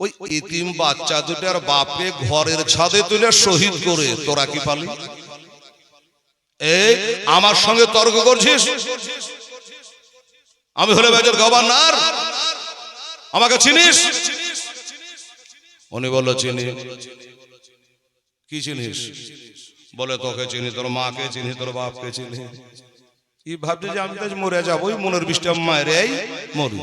ওই ইতিম বাচ্চা দুটার বাপকে ঘরের ছাদে তুলে শহীদ করে তোরা কি পালি? এই আমার সঙ্গে তর্ক করছিস? আমি হলে মেজর গভর্নর, আমাকে চিনিস? উনি বলল চিনি। কি চিনিস? বলে তোকে চিনি, তোর মাকে চিনি, তোর বাপকে চিনি। কি ভাবছি যে আমি তো মরে যাবো, ওই মনের বৃষ্টি মায়ের এই মরি।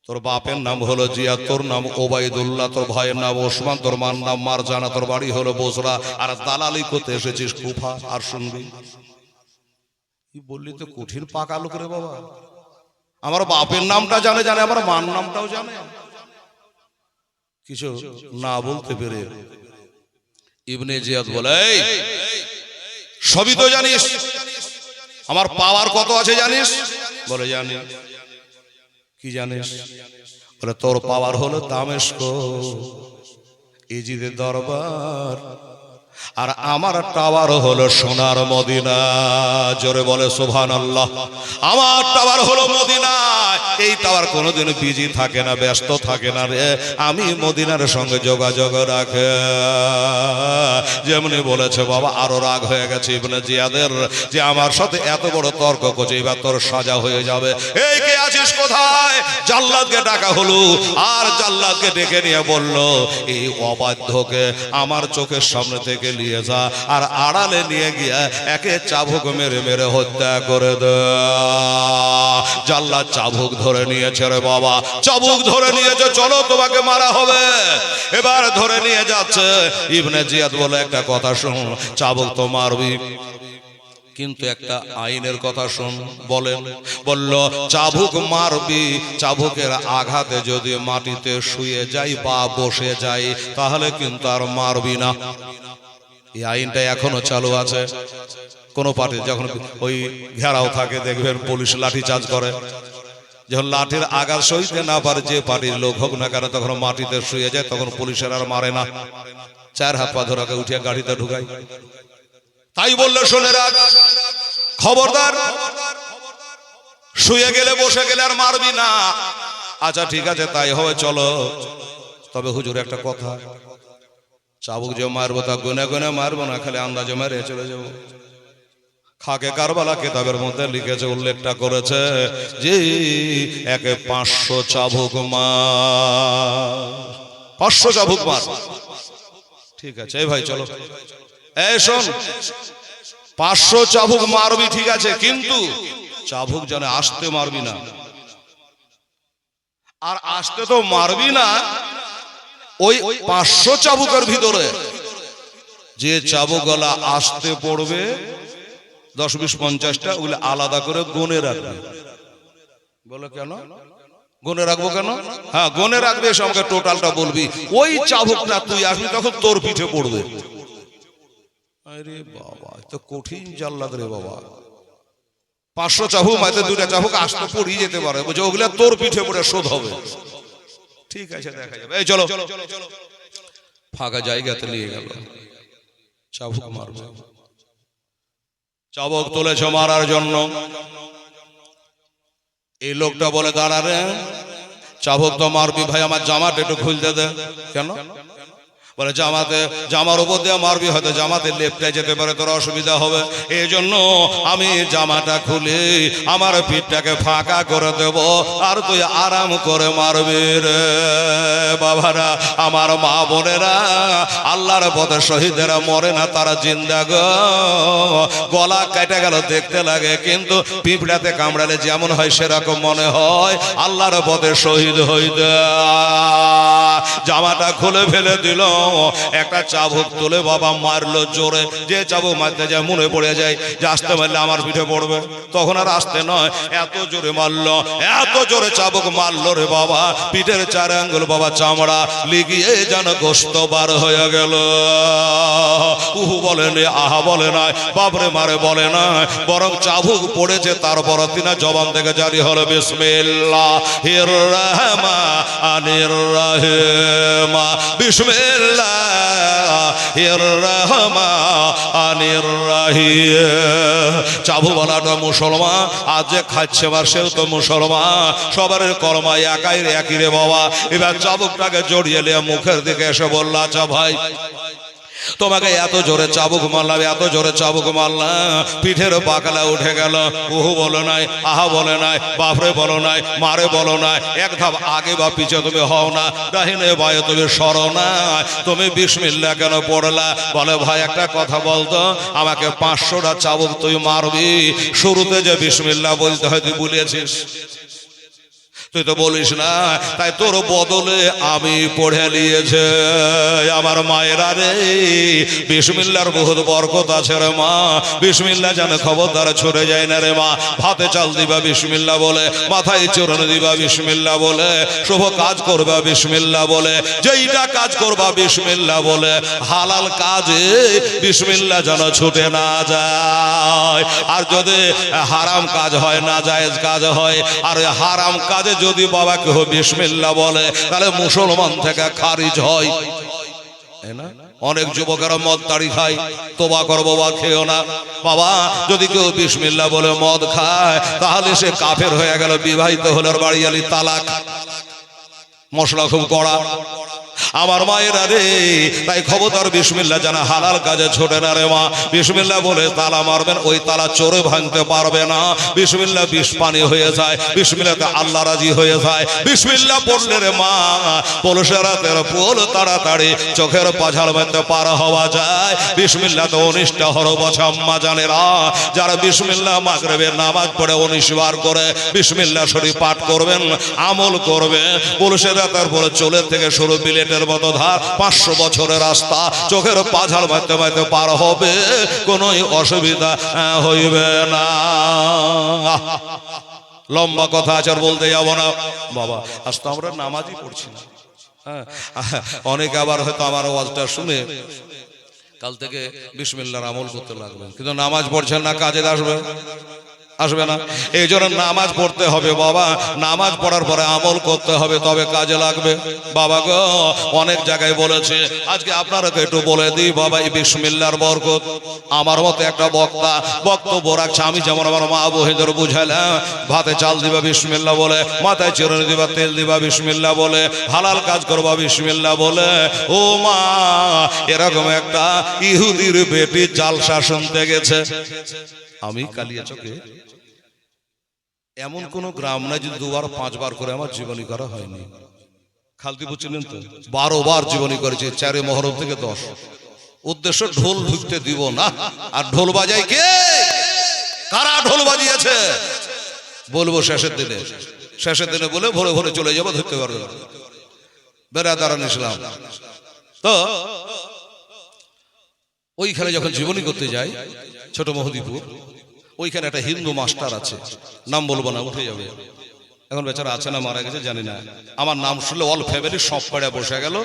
তোর বাপের নাম হলো জিয়া, তোর নাম ওবায়দুল্লাহ, তোর ভাইয়ের নাম ওসমান, তোর মার নাম মারজানা, তোর বাড়ি হলো বসরা, আর দালালি করতে এসেছিস কুফা। আর শুনবি কি বললি তো কঠিন পাকা লোক রে বাবা। আমার বাপের নামটা জানে, জানে আমার মার নামটাও জানে। কিছু না বলতে পেরে ইবনে জিয়াদ বলে সবই তো জানিস, আমার পাওয়ার কত আছে জানিস? বলে জানি। কি জানিস? বলে তোর পাওয়ার হলো দামেস্ক, ইজিদের দরবার, আর আমার টাওয়ার হলো সোনার মদিনা। জোরে বলে সুবহানাল্লাহ। আমার টাওয়ার হলো মদিনা। এই টাওয়ার কোনোদিন বিজি থাকে না, ব্যস্ত থাকে না রে। আমি মদিনার সঙ্গে যোগাযোগ রাখে। যেমনি বলেছে বাবা, আরো রাগ হয়ে গেছে ইবনে জিয়াদের যে আমার সাথে এত বড় তর্ক করছে, এবার তোর সাজা হয়ে যাবে। এই কে আছিস কোথায়? জাল্লাদকে ডাকা হলো, আর জাল্লাদকে ডেকে নিয়ে বলল এই অবাধ্যকে আমার চোখের সামনে থেকে নিয়ে যা, আর আড়ালে নিয়ে গিয়ে একে চাবুক মেরে মেরে হত্যা করে দে। জাল্লাদ চাবুক ধরে নিয়েছে রে বাবা, চাবুক ধরে নিয়েছে, চলো তোমাকে মারা হবে। এবার ধরে নিয়ে যাচ্ছে। ইবনে জিয়াদ বলে একটা কথা শুন, চাবুক তো মারবি, কিন্তু একটা আইনের কথা শুন। বলেন, বলল চাবুক মারবি, চাবুকের আঘাতে যদি মাটিতে শুয়ে যাই বা বসে যাই তাহলে কিন্তু আর মারবি না। এই আইনটা এখনো চালু আছে। কোন পার্টি যখন ওই ঘেরাও থাকে দেখবেন পুলিশ লাঠি চার্জ করে, যখন লাঠির আঘাত সইতে না পারে যে পার্টির লোক হোক না কেন, তখন মাটিতে শুয়ে যায়, তখন পুলিশের আর মারে না, 4 হাত পা ধরে উঠিয়ে গাড়িতে ঢুকায়। তাই বললে শোনে রাখ, খবরদার, শুয়ে গেলে বসে গেলে আর মারবি না। আচ্ছা ঠিক আছে তাই হবে, চলো। তবে হুজুর একটা কথা, চাবুক যে মারবো তা গুনে গুনে মারবো না, খালি আন্দাজে মেরে চলে যাবো। খাকে কারবালা কিতাবের মধ্যে লিখেছে, উল্লেখটা করেছে যে একে 500 চাবুক মার, 500 চাবুক মার। ঠিক আছে এই ভাই চলো, এই শোন, 500 চাবুক মারবি ঠিক আছে, কিন্তু চাবুক জানে আসতে মারবি না। আর আসতে তো মারবি না, ওই 500 চাবুকের ভিতরে যে চাবুকগুলা আসতে পড়বে 10, 20, 50টা, ওগুলো আলাদা করে গুনে রাখবে। বলো কেন গুনে রাখবো? কেন? হ্যাঁ গুনে রাখবে, এসে আমাকে টোটালটা বলবি। ওই চাবুকটা তুই আসবি তখন তোর পিঠে পড়বে। আরে বাবা, তো কঠিন জাল্লাদ রে বাবা। 500 চাবুক মাইতে 2টা চাবুক আসতে পড়িয়ে যেতে পারে, বুঝছো, ওগুলা তোর পিঠে পড়ে শোধ হবে। ঠিক আছে দেখা যাবে। এই চলো, ফাঁকা জায়গাতে নিয়ে গেল, চাবুক মারবে। চাবুক তুলেছে মারার জন্য। এই লোকটা বলে দাঁড়ারে, চাবুক তো মারবি ভাই, আমার জামাটা একটু খুলতে দে। কেন? বলে জামাতে, জামার উপর দিয়ে মারবি, হয়তো জামাতে লেপটে যেতে পারে, তোর অসুবিধা হবে, এই জন্য আমি জামাটা খুলে আমার পিঠটাকে ফাঁকা করে দেব, আর তুই আরাম করে মারবি রে। বাবারা, আমার মা বোনেরা, আল্লাহর পথে শহীদেরা মরে না, তারা জিন্দা গো। গলা কেটে গেল দেখতে লাগে, কিন্তু পিঁপড়াতে কামড়ালে যেমন হয় সেরকম মনে হয়। আল্লাহর পথে শহীদ হইতে জামাটা খুলে ফেলে দিল, একটা চাবুক তুলে বাবা মারলো জোরে। যে চাবুক মারতে যায় মনে পড়ে যায় যে আসতে মারলে আমার পিঠে পড়বে, তখন আর আসতে নয়, এত জোরে মারলো, এত জোরে চাবুক মারলো রে বাবা, পিঠের 4 আঙ্গুল বাবা চামড়া লিগিয়ে যেন গোস্ত বার হয়ে গেল। উহু বলে নে, আহা বলে না, বাপরে মারে বলে না, বরং চাবুক পড়েছে, তারপর তিনা জবান থেকে জারি হলো বিসমিল্লাহির রহমানির রহিম। মা বিসমিল্লাহির রহমানির রহিম। চাবু বলাটা মুসলমান, আজ যে খাচ্ছে বা সেও তো মুসলমান, সবার কলমা একাই একই রে বাবা। এবার চাবুকটাকে জড়িয়ে নিয়ে মুখের দিকে এসে বলল, আচ্ছা ভাই তোমাকে এত জোরে চাবুক মারলাম, এত জোরে চাবুক মারলাম, পিঠের পাকালা উঠে গেল, উহু বলো নাই, আহা বলে নাই, বাপরে বলো নাই, মারে বলো নাই, এক ধাপ আগে বা পিছে তুমি হও না, ডাহিনে বায়ে তুমি সরো না, তুমি বিসমিল্লাহ কেন পড়লা? বলে ভাই একটা কথা বলতো, আমাকে 500টা চাবুক তুই মারবি, শুরুতে যে বিসমিল্লাহ বলতে হয় তুই ভুলিয়েছিস, তুই তো বলিস না, তাই তোর বদলে আমি পড়ে নিয়েছে। আমার মায়েরা রে, বিসমিল্লাহর বহুত বরকত আছে রে মা, বিসমিল্লাহ যেন খবরদার ছড়ে যায় না রে মা। ভাতে চাল দিবা বিসমিল্লাহ বলে, মাথায় চূর্ণ দিবা বিসমিল্লাহ বলে, শুভ কাজ করবা বিসমিল্লাহ বলে, যেইটা কাজ করবা বিসমিল্লাহ বলে, হালাল কাজে বিসমিল্লাহ যেন ছুটে না যায়। আর যদি হারাম কাজ হয়, নাজায়েজ কাজ হয়, আর হারাম কাজে যদি বাবা কেউ বিসমিল্লাহ বলে, তাহলে মুসলমান থেকে খারিজ হয়। অনেক যুবকেরা মদ তাড়ি খায়, তোবা করো বাবা, খেও না বাবা। যদি কেউ বিসমিল্লাহ বলে মদ খায়, তাহলে সে কাফের হয়ে গেল, বিবাহিত হলে বাড়ি আলি তালাক, মশলা খুব কড়া। আমার মায়েরা রে, তাই খবরদার বিসমিল্লাহ যেন হালাল কাজে ছোটে না রে মা। বিসমিল্লাহ বলে তালা মারবেন, ওই তালা চোরে ভাঙতে পারবে না। বিসমিল্লাহ বিষ পানি হয়ে যায়, বিসমিল্লাহতে আল্লাহ রাজি হয়ে যায়। বিসমিল্লাহ পড়লে রে মা, পলসের রাতের পোল তাড়াতাড়ি চোখের পাঝাল মধ্যে পার হওয়া যায়। বিসমিল্লাহ তো 19টা হরফ আছে আম্মা জানেরা, যারা বিসমিল্লাহ মাগরিবের নামাজ পড়ে 19 বার করে বিসমিল্লাহ শরীফ পাঠ করবেন, আমল করবে, পলসের রাতের পোল চোলের থেকে শুরু বিলেটের মতো ধার 500 বছরের রাস্তা চোখের পাঝাল মারতে মারতে পার হবে, কোনো অসুবিধা হইবে না। লম্বা কথা আছে আর বলতে যাব না বাবা, আজ তো আমরা নামাজই পড়ছি না। অনেকে আবার হয়তো আমার আওয়াজটা শুনে কাল থেকে বিসমিল্লাহর আমল করতে লাগবেন, কিন্তু নামাজ পড়ছেন না, কাজে আসবে না। এই জন্য নামাজ পড়তে হবে বাবা, নামাজ পড়ার পরে আমল করতে হবে, তবে কাজে লাগবে বাবা গো। অনেক জায়গায় বলেছে, আজকে আপনারাকে একটু বলে দিই বাবা, এই বিসমিল্লাহর বরকত। আমার মতো একটা বক্তব্য রাখছে, আমি যেমন আমার মা বহিদের বুঝাইলাম, ভাতে চাল দিবা বিসমিল্লাহ বলে, মাথায় চিরুনি দিবা তেল দিবা বিসমিল্লাহ বলে, হালাল কাজ করবা বিসমিল্লাহ বলে। ও মা, এরকম একটা ইহুদির বেটি জালসা শুনতে গেছে। আমি কালিয়াচকে এমন কোন গ্রাম নাই যে 2-5 বার করে আমার জীবনী করা হয়নি। খালদিপুর চিনেন তো, 12 বার জীবনী করেছে, 4 মহরম থেকে 10। উদ্দেশ্য ঢোল ঢুকতে দিব না। আর ঢোল বাজাই কে? কারা ঢোল বাজিয়েছে বলবো শেষের দিনে বলে ভোরে ভোরে চলে যাবো, ধরতে পারবে না। বেরাদারান ইসলাম তো ওইখানে যখন জীবনী করতে যাই ছোট মহদীপুর, ওইখানে একটা হিন্দু মাস্টার আছে, নাম বলবো না, উঠে যাবে, এখন বেচারা আছে না মারা গেছে জানি না। আমার নাম শুনলে অল ফ্যামিলি সব পাড়ে বসে গেল।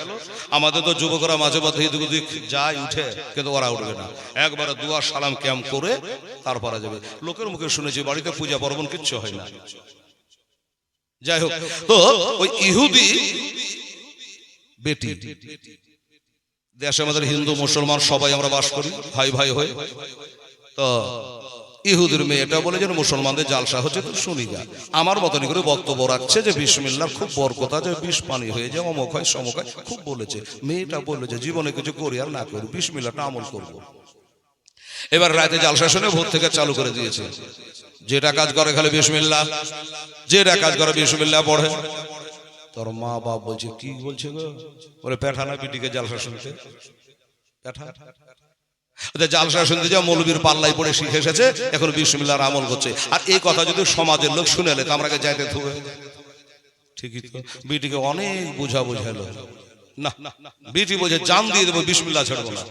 আমাদের তো যুবকরা মাঝে মধ্যে এদিক যায় উঠে, কিন্তু ওরা উঠবে না, একবারে দুয়া সালাম ক্যাম্প করে তারপরে যাবে। লোকের মুখে শুনেছি বাড়িতে পূজা পার্বণ কিচ্ছু হয় না। যাই হোক, তো ওই ইহুদি বেটি, দেশে আমাদের হিন্দু মুসলমান সবাই আমরা বাস করি ভাই ভাই হয়ে, তো ইহুদির মেয়েটা বলে যে মুসলমানদের জালসা হচ্ছে, তো শুনি গা। আমার মতন করে বক্তব্য রাখছে যে বিসমিল্লাহর খুব বরকত আছে, বিষ পানি হয়ে যায়, অমুক হয় সমুক হয়, খুব বলেছে। মেয়েটা বললো যে জীবনে কিছু করি আর না করি, বিসমিল্লাহটা আমল করবো। এবার রাতে জালসা শুনে ভোর থেকে চালু করে দিয়েছে, যেটা কাজ করে খালি বিসমিল্লাহ, যেটা কাজ করে বিসমিল্লাহ পড়ে। তোর মা বাপ বলছে কি বলছে গো? বলে পেঠানা পিটিকে জালসা শুনতে, পেঠা জালসা শুনতে যা মৌলবীর পাল্লাই পড়ে শিখে এসেছে, এখন বিসমিল্লাহর আমল করছে। আর এই কথা যদি সমাজের লোক শুনে এলে তো আমরাকে যাইতে থুবে। ঠিকই তো, বিটিকে অনেক বুঝালো না, বিটি বলছে জান দিয়ে দেবো বিসমিল্লাহ ছাড়বো না,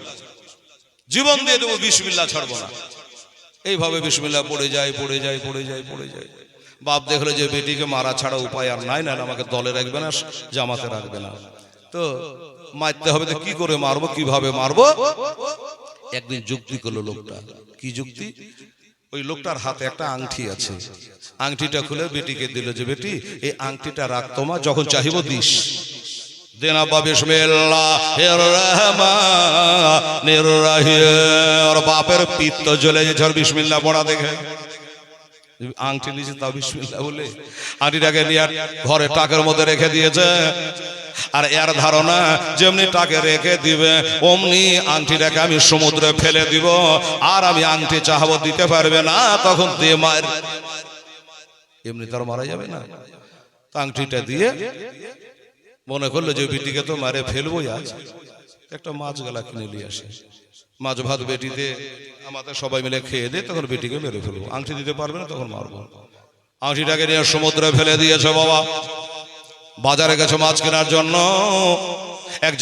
জীবন দিয়ে দেবো বিসমিল্লাহ ছাড়বো না। এইভাবে বিসমিল্লাহ পড়ে যায়। বাপ দেখলো যে বেটিকে মারা ছাড়া উপায় আর নাই, না আমাকে দলে রাখবে না, জামাতে রাখবে না, তো মারতে হবে। তো কি করে মারবো, কিভাবে মারবো? একদিন যুক্তি করলো লোকটা। কি যুক্তি? ওই লোকটার হাতে একটা আংটি আছে, আংটিটা খুলে বেটিকে দিল যে বেটি এই আংটিটা রাখ, তোমার যখন চাহিব দিস, দিন আব্বা বিসমিল্লাহির রহমানির রহিম। ওর বাপের পিত্ত জ্বলে গেছে ওর বিসমিল্লাহ পড়া দেখে। আংটি নিয়েছে তাও বিসমিল্লাহ বলে আংটিটাকে নিয়ে ঘরে টাকের মধ্যে রেখে দিয়েছে। আর এর ধারণা যেমনি টাকে রেখে দিবে অমনি আংটিটাকে আমি সমুদ্রে ফেলে দিব, আর আমি আংটি চাহাবো দিতে পারবে না, তখন দিয়ে মার এমনি তার মারা যাবে না। আংটিটা দিয়ে মনে করলো যে বেটিকে তো মারে ফেলবোই, আজ একটা মাছ গালা কিনে নিয়ে আসে, মাছ ভাত বেটিতে আমাদের সবাই মিলে খেয়ে দে, তখন বেটিকে মেরে ফেলবো। আংটি দিতে পারবে না, তখন মারবো। আংটিটাকে নিয়ে সমুদ্রে ফেলে দিয়েছে বাবা। বাজারে গেছে মাছ কেনার জন্য, এক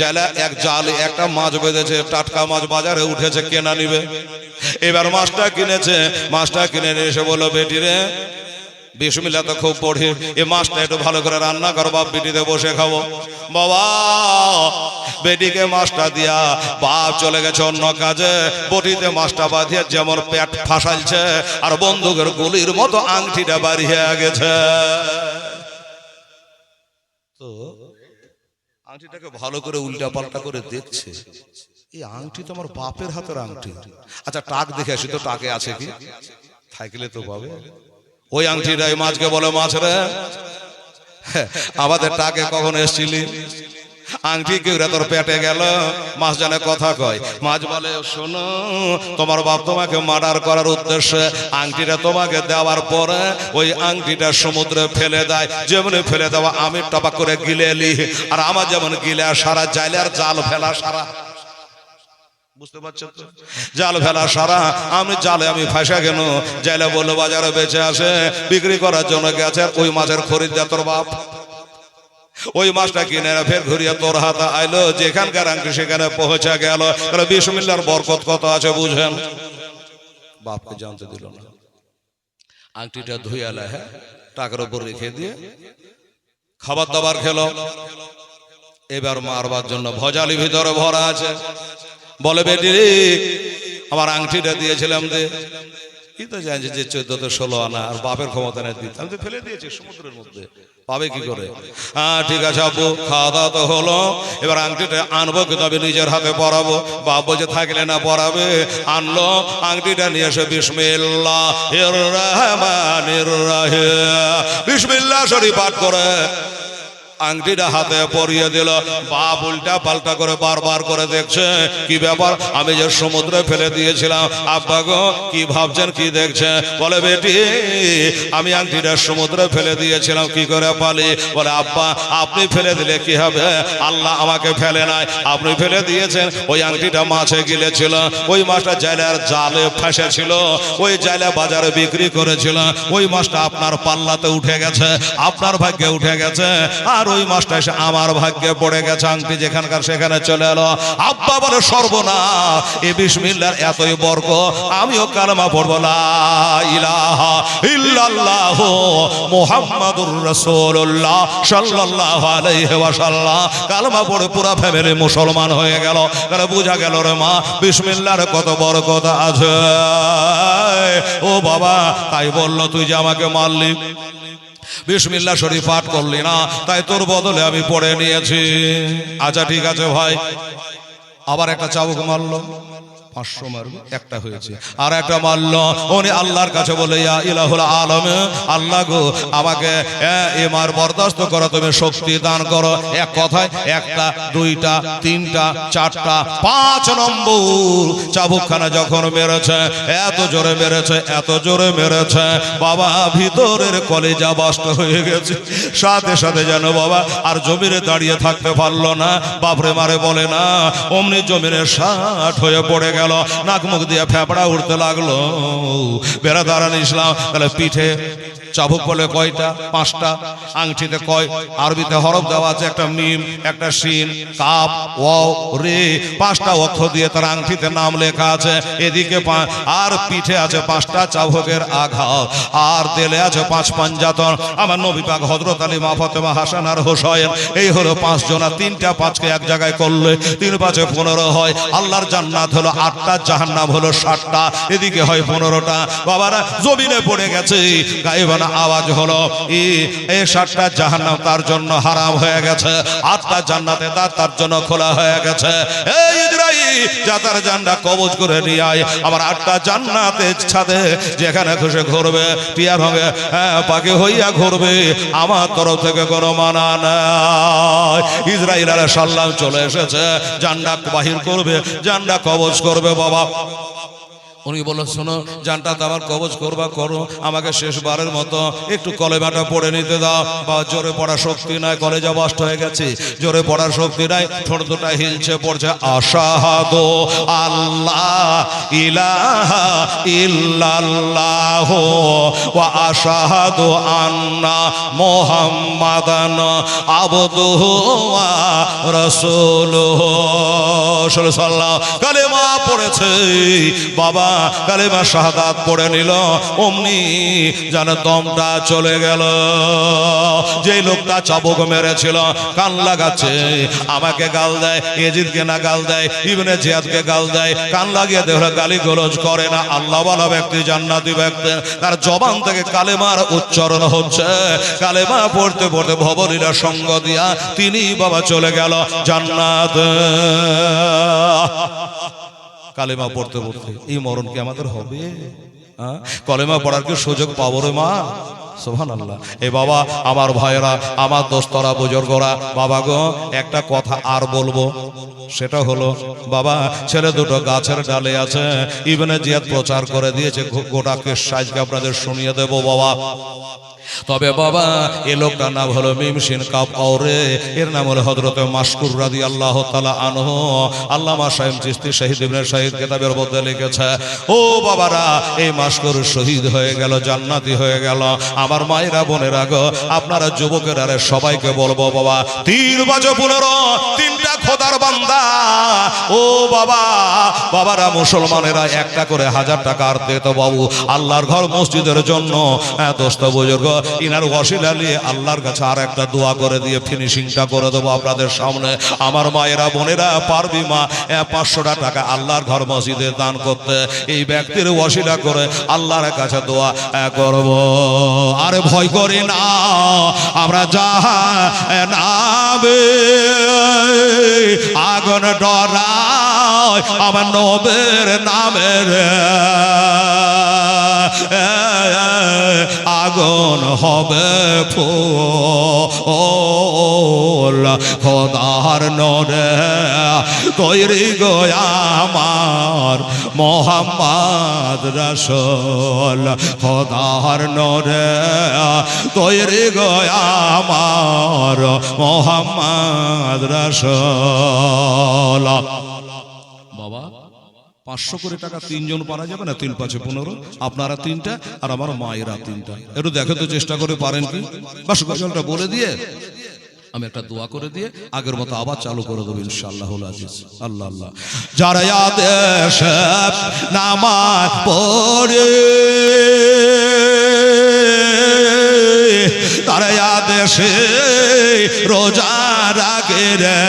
জালে একটা মাছ বেঁধেছে, টাটকা মাছ বাজারে উঠেছে, কেনা নিবে। এবার মাছটা কিনেছে, মাছটা কিনে নিয়ে এসে বললো বেটিরে বিসমিল্লাহ তো খুব পড়ি, এই মাছটা একটু ভালো করে রান্না কর, বাপ বেটিতে বসে খাবো। বাবা বেটিকে মাছটা দিয়া বাপ চলে গেছে অন্য কাজে, বটিতে মাছটা বাঁধিয়ে যেমন পেট ফাঁসাইছে আর বন্দুকের গুলির মতো আংটিটা বাড়িয়ে গেছে। তো আংটিটাকে ভালো করে উল্টা পাল্টা করে দেখছে, এই আংটি তো আমার বাপের হাতের আংটি। আচ্ছা টাক দেখে আসি তো, টাকে আছে কি, থাকলে তো পাবে। ওই আংটিটাই মাছকে বলে, মাছ রে আমাদের টাকে কখন এসছিলি? আংটি কেউ তোর পেটে গেল। মাছ জানে কথা কয়। মাছ বলে শোনো, তোমার বাপ তোমাকে মার্ডার করার উদ্দেশ্যে আংটিটা তোমাকে দেওয়ার পরে ওই আংটিটা সমুদ্রে ফেলে দেয়, যেমন ফেলে দেওয়া আমি টপাক করে গিলে এলি, আর আমার যেমন গিলে সারা জালে আর জাল ফেলা সারা, বুঝতে পারছো তো? জাল ফেলা সারা আমি জালে আমি ফাঁসা কেন? জালে বললো বাজারে বেঁচে আসে, বিক্রি করার জন্য গেছে, ওই মাছের খরিদ্দার তোর বাপ। ওই মাছটা কিনে ফের ঘুরিয়ে তোর হাতে আইলো, যেখানকার আংটি সেখানে পৌঁছে গেল। বিসমিল্লাহর বরকত কত আছে বুঝেন। বাপকে জানতে দিল না। আংটিটা ধুয়ে আলা, হ্যাঁ টাকার উপর রেখে দিয়ে খাবার দাবার খেলো। এবার মারবার জন্য ভজালি ভিতরে ভরা আছে। বলে বেটি রে আমার আংটিটা দিয়েছিলাম দে। কি তো জানছে যে 1416 আনা, আর বাপের ক্ষমতা নেই দিতে, আমি তো ফেলে দিয়েছি সমুদ্রের মধ্যে, পাবে কি করে? হ্যাঁ ঠিক আছে আব্বু, খাওয়া দাওয়া তো হলো, এবার আংটিটা আনবো, কিন্তু আমি নিজের হাতে পরাবো। বাপ বলছে থাকলে না পরাবে। আনলো, আংটিটা নিয়ে এসে বিসমিল্লাহির রহমানির রহিম বিসমিল্লাহ শরীফ পাঠ করে আংটিটা হাতে পরিয়ে দিল। বাপ উল্টা পাল্টা করে বারবার করে দেখছে, কি ব্যাপার, আমি যে সমুদ্রে ফেলে দিয়েছিলাম। আব্বা গো কি ভাবছেন, কি দেখছেন? বলে বেটি আমি আংটিটা সমুদ্রে ফেলে দিয়েছিলাম, কি করে পালি? বলে আব্বা আপনি ফেলে দিলে কি হবে, আল্লাহ আমাকে ফেলে নাই, আপনি ফেলে দিয়েছেন। ওই আংটিটা মাছে গিলেছিল, ওই মাছটা জালের জালে ফাঁসেছিল, ওই জালে বাজারে বিক্রি করেছিল, ওই মাছটা আপনার পাল্লাতে উঠে গেছে, আপনার ভাগ্যে উঠে গেছে, আর ওই মাছটা এসে আমার ভাগ্যে পড়ে গেছে, আংটি যেখানকার সেখানে চলে এলো। আব্বা বলে সর্বনাশ, এই বিসমিল্লাহর এতই বরকত, আমিও কালেমা পড়বো লা ইলাহা ইল্লাল্লাহ মুহাম্মাদুর রাসূলুল্লাহ সাল্লাল্লাহু আলাইহি ওয়াসাল্লাম। কালেমা পড়ে পুরো ফ্যামিলি মুসলমান হয়ে গেল। তাহলে বোঝা গেল রে মা বিসমিল্লাহর কত বরকত আছে। ও বাবা তাই বললো তুই যে আমাকে মারলি, বিসমিল্লাহ শরীফ পাঠ করলি না, তাই তোর বদলে আমি পড়ে নিয়েছি। আচ্ছা ঠিক আছে ভাই। আবার একটা চাবুক মারলো, 500 মারবে, একটা হয়েছে। আর একটা মারলো, উনি আল্লাহর কাছে বলে ইয়া ইলাহুল আলামিন, আল্লাহ গো আমাকে এ মার বরদাস্ত করো, তুমি শক্তি দান করো। এক কথায় একটা, দুইটা, তিনটা, চারটা, 5 নম্বর চাবুকখানা যখন মেরেছে, এত জোরে মেরেছে, এত জোরে মেরেছে বাবা ভিতরের কলেজা বাস্ট হয়ে গেছে। সাথে সাথে যেন বাবা আর জমিনে দাঁড়িয়ে থাকতে পারলো না, বাপরে মারে বলে না, অমনি জমিনে 60 হয়ে পড়ে গেল। নাক মুখ দিয়ে ফেপড়া উঠতে লাগলো। বেরাদারান ইসলাম, তাহলে পিঠে চাবুক বলে কয়টা? 5টা। আংটিতে কয়? আরবিতে হরফ দেওয়া আছে, একটা মিম, একটা শিন, কাফ, ওয়াও, রে, 5টা অক্ষর দিয়ে তার আংটিতে নাম লেখা আছে। এদিকে আর পিঠে আছে 5টা চাবুকের আঘাত, আর দেলে আছে 5 পাঞ্জাতন। আমার নবী পাক হযরত আলী, মা ফাতেমা, হাসান আর হোসেন, এই হলো 5 জনা। 3টা 5কে এক জায়গায় করলে 3 5 15 হয়। আল্লাহর জান্নাত হলো 8টা, জাহান্নাম হলো 7টা, এদিকে হয় 15টা। বাবারা জমিনে পড়ে গেছে, গায়েবানা আওয়াজ হলো এই 7টা জাহান্নাম তার জন্য হারাম হয়ে গেছে, 8টা জান্নাতে তার জন্য খোলা হয়ে গেছে। এই ইসরাইল যা তার জান্নাত কবজ করে নিয়ে আয়, আমার 8টা জান্নাতের ছাদে যেখানে খুশি ঘুরবে, টিয়া ভাঙে পাখি হইয়া ঘুরবে, আমার তরফ থেকে কোনো মানা নাই। ইসরাইল আলাইহিস সালাম চলে এসেছে, জান্নাত বাহির করবে, জান্নাত কবজ করবে। বাবা উনি বললেন, শোনো, জানটা আমার কবজ করবা করো, আমাকে শেষবারের মতো একটু কলেমাটা পড়ে নিতে দাও। বা জোরে পড়ার শক্তি নাই, কলেজা বাস্ট হয়ে গেছে, জোরে পড়ার শক্তি নাই, ঠোঁট দুটা হিলছে, পড়ছে আশহাদু আল্লাহ ইলাহা ইল্লাল্লাহ ওয়া আশহাদু আন্না মুহাম্মাদান আবদুহু ওয়া রাসূলুহু সাল্লাল্লাহু কালেমা পড়েছে। বাবা কালেমা শাহাদাত পড়ে নিল, অমনি যেন দমটা চলে গেল। যে লোকটা চাবুক মেরেছিল, কান লাগাচ্ছে, আমাকে গাল দেয়, ইয়াজিদকে না গাল দেয়, ইবনে জিয়াদকে গাল দেয়, কান লাগিয়ে দেহরা গালি গলজ করে না, আল্লাহ ওয়ালা ব্যক্তি, জান্নাতি ব্যক্তি, তার জবান থেকে কালেমার উচ্চারণ হচ্ছে। কালেমা পড়তে পড়তে ভবলীলা সঙ্গ দিয়া তিনি বাবা চলে গেল জান্নাত। কালেমা পড়তে পড়তে এই মরণ কি আমাদের হবে? কলেমা পড়ার কি সুযোগ পাবো রে মা? সুবহানাল্লাহ। এ বাবা, আমার ভাইয়েরা, আমার দোস্তরা, বুজুর্গরা, বাবা গো, একটা কথা আর বলবো, সেটা হলো বাবা, ছেলে দুটো গাছের ডালে আছে, ইবনে জিয়াদ প্রচার করে দিয়েছে, গোটা কেস সাইজকে আপনাদের শুনিয়ে দেবো বাবা। তবে বাবা এ লোকটার নাম হলো মিমশিন কাপ আওরে, এর নাম হলো হযরত মাশকুর রাদিয়াল্লাহু তাআলা আনহু। আল্লামা শাইখ চিশতি শহীদ ইবনে শহীদ কিতাবের মধ্যে লিখেছে, ও বাবারা, এই মাশকুর শহীদ হয়ে গেল, জান্নাতি হয়ে গেল। আমার মায়েরা, বোনেরা গো, আপনারা যুবকেরা, আরে সবাইকে বলবো বাবা, 3 বাজে 15, 3টা খোদার বান্দা, ও বাবা, বাবারা, মুসলমানেরা একটা করে 1000 টাকা আর দিত বাবু আল্লাহর ঘর মসজিদের জন্য। দোস্ত বুজুর্গ, ইনার ওয়াসিলা নিয়ে আল্লাহর কাছে আর একটা দোয়া করে দিয়ে ফিনিশিংটা করে দেবো আপনাদের সামনে। আমার মায়েরা, বোনেরা, পারবি মা 500 টাকা আল্লাহর ঘর মসজিদে দান করতে? এই ব্যক্তির ওয়াসিলা করে আল্লাহর কাছে দোয়া করব। আরে ভয় করি না, আমরা জাহান্নামে আগুন ডরাই আমার নবীর নামের, আগুন হবে ফুল খোদার নূরে তৈরি গো আমার মুহাম্মদ রাসূল, খোদার নূরে তৈরি গো আমার মুহাম্মদ রাসূল। বাবা 500 করে টাকা 3 জন পারা যাবে না? 3 5 15, আপনারা 3টা আর আমার মায়েরা 3টা। একটু দেখো তো, চেষ্টা করে পারেন কি? বাস গজলটা বলে দিয়ে আমি একটা দোয়া করে দিয়ে আগের মতো আবার চালু করে দেবো ইনশাআল্লাহুল আজিজ। আল্লাহ আল্লাহ। যারা আদেশ নামাজ পড়ে, তারা আদেশে রোজা রাখে রে,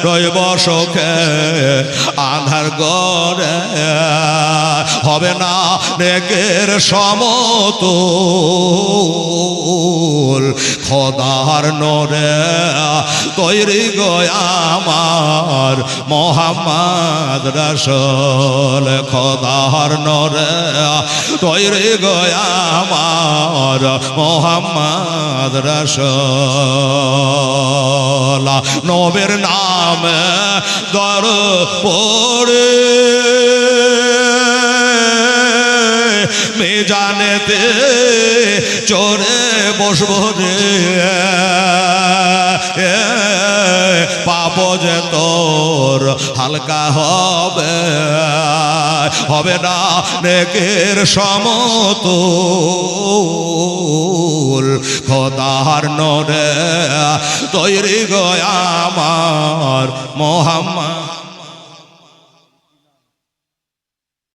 রইব সুখে আধার গড়ে, হবে না নেকের সমতুল খোদার নূরে তৈরি গো আমার মুহাম্মদ রাসূল, খোদার নূরে তৈরি গো আমার মুহাম্মদ রাসূল। নবীর নামে দর পড়ে মিজানেতে চড়ে বসবো রে, পাপ যে তোর হালকা হবে, হবে না নেকের সমতুল খোদার নূরে তৈরি গো আমার মুহাম্মদ